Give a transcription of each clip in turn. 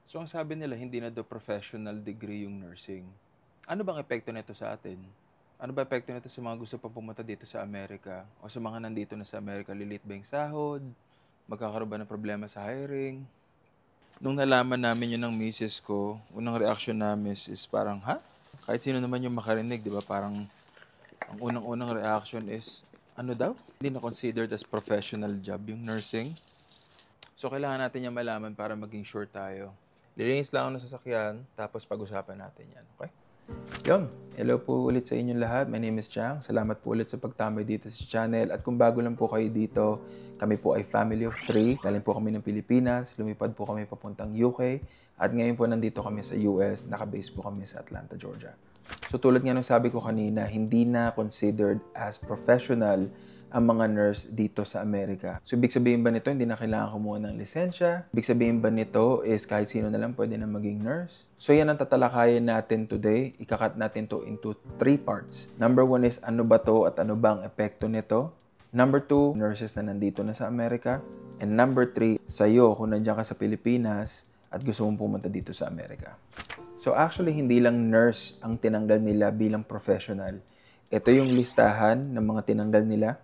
So ang sabi nila hindi na daw professional degree yung nursing. Ano bang epekto nito sa atin? Ano ba epekto nito sa mga gusto pang pumunta dito sa Amerika? O sa mga nandito na sa Amerika, lilit ba yung sahod? Magkakaroon ba ng problema sa hiring? Nung nalaman namin yun ng misis ko, unang reaction namin is parang, ha? Kahit sino naman yung makarinig, di ba? Parang ang unang-unang reaction is, ano daw? Hindi na considered as professional job yung nursing. So, kailangan natin yung malaman para maging sure tayo. Lilinis lang ako ng sasakyan, tapos pag-usapan natin yan, okay? Yun, hello po ulit sa inyong lahat. My name is Chang. Salamat po ulit sa pagtambay dito sa channel. At kung bago lang po kayo dito, kami po ay family of 3. Galing po kami ng Pilipinas, lumipad po kami papuntang UK. At ngayon po nandito kami sa US, nakabase po kami sa Atlanta, Georgia. So tulad nga ng sabi ko kanina, hindi na considered as professional ang mga nurse dito sa Amerika. So, ibig sabihin ba nito, hindi na kailangan kumuha ng lisensya? Ibig sabihin ba nito is kahit sino na lang pwede na maging nurse? So, yan ang tatalakayin natin today. Ikakat natin to into 3 parts. Number 1 is ano ba to at ano ba ang epekto nito? Number 2, nurses na nandito na sa Amerika. And number 3, sa'yo kung nandiyan ka sa Pilipinas at gusto mong pumunta dito sa Amerika. So, actually, hindi lang nurse ang tinanggal nila bilang professional. Ito yung listahan ng mga tinanggal nila.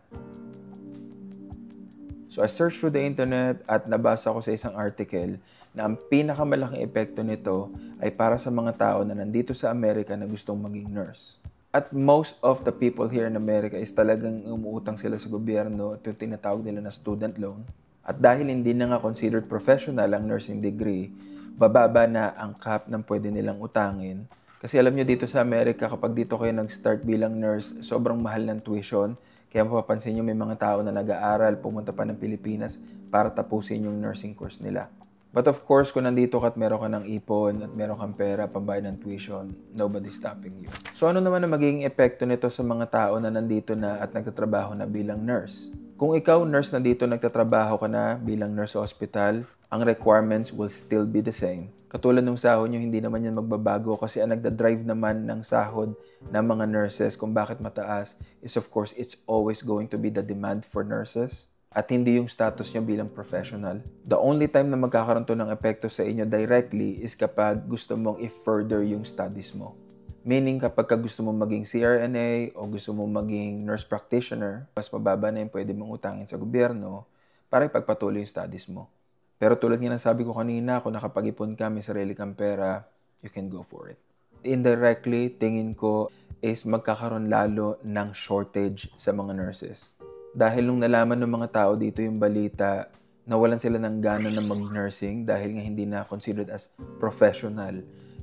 So, I searched through the internet at nabasa ko sa isang article na ang pinakamalaking epekto nito ay para sa mga tao na nandito sa Amerika na gustong maging nurse. At most of the people here in America is talagang umuutang sila sa gobyerno at yung tinatawag nila na student loan. At dahil hindi na nga considered professional ang nursing degree, bababa na ang cap ng pwede nilang utangin. Kasi alam nyo dito sa Amerika, kapag dito kayo nag-start bilang nurse, sobrang mahal ng tuition. Kaya mapapansin nyo may mga tao na nag-aaral, pumunta pa ng Pilipinas para tapusin yung nursing course nila. But of course, kung nandito ka at meron ka ng ipon at meron kang pera pambayad ng tuition, nobody's stopping you. So ano naman ang magiging epekto nito sa mga tao na nandito na at nagtatrabaho na bilang nurse? Kung ikaw nurse na dito nagtatrabaho ka na bilang nurse sa hospital, ang requirements will still be the same. Katulad ng sahod nyo, hindi naman yan magbabago kasi ang nagda-drive naman ng sahod ng mga nurses kung bakit mataas is of course, it's always going to be the demand for nurses at hindi yung status nyo bilang professional. The only time na magkakaroon to ng epekto sa inyo directly is kapag gusto mong i-further yung studies mo. Meaning kapag gusto mong maging CRNA o gusto mong maging nurse practitioner, mas mababa na yung pwede mong utangin sa gobyerno para ipagpatuloy yung studies mo. Pero tulad nga ng sabi ko kanina, kung nakapag-ipon ka, may sarili kang pera, you can go for it. Indirectly, tingin ko is magkakaroon lalo ng shortage sa mga nurses. Dahil nung nalaman ng mga tao dito yung balita, nawalan sila ng gana na mag-nursing dahil nga hindi na considered as professional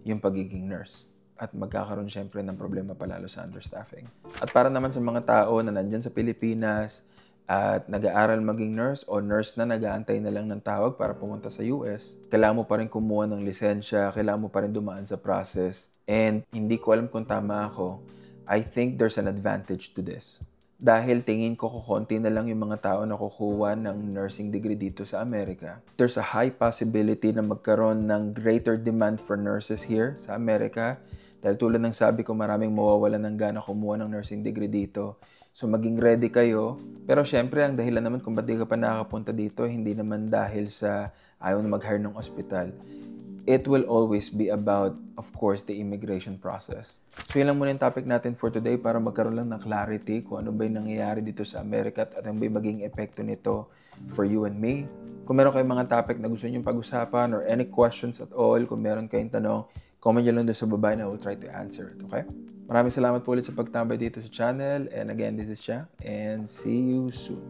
yung pagiging nurse. At magkakaroon syempre ng problema palalo sa understaffing. At para naman sa mga tao na nandyan sa Pilipinas, at nag-aaral maging nurse o nurse na nag-aantay na lang ng tawag para pumunta sa US, kailangan mo pa rin kumuha ng lisensya, kailangan mo pa rin dumaan sa process. And hindi ko alam kung tama ako, I think there's an advantage to this. Dahil tingin ko kukunti na lang yung mga tao na kukuha ng nursing degree dito sa Amerika. There's a high possibility na magkaroon ng greater demand for nurses here sa Amerika. Dahil tulad ng sabi ko, maraming mawawalan ng gana kumuha ng nursing degree dito. So, maging ready kayo. Pero syempre, ang dahilan naman kung ba't di ka pa nakakapunta dito, hindi naman dahil sa ayaw na mag-hire ng ospital. It will always be about, of course, the immigration process. So, yun lang muna yung topic natin for today para magkaroon lang ng clarity kung ano ba yung nangyayari dito sa Amerika at ano ba yung maging epekto nito for you and me. Kung meron kayong mga topic na gusto nyo pag-usapan or any questions at all, kung meron kayong tanong, comment nyo lang doon sa baba and I will try to answer it, okay? Maraming salamat po ulit sa pagtambay dito sa channel. And again, this is Chia. And see you soon.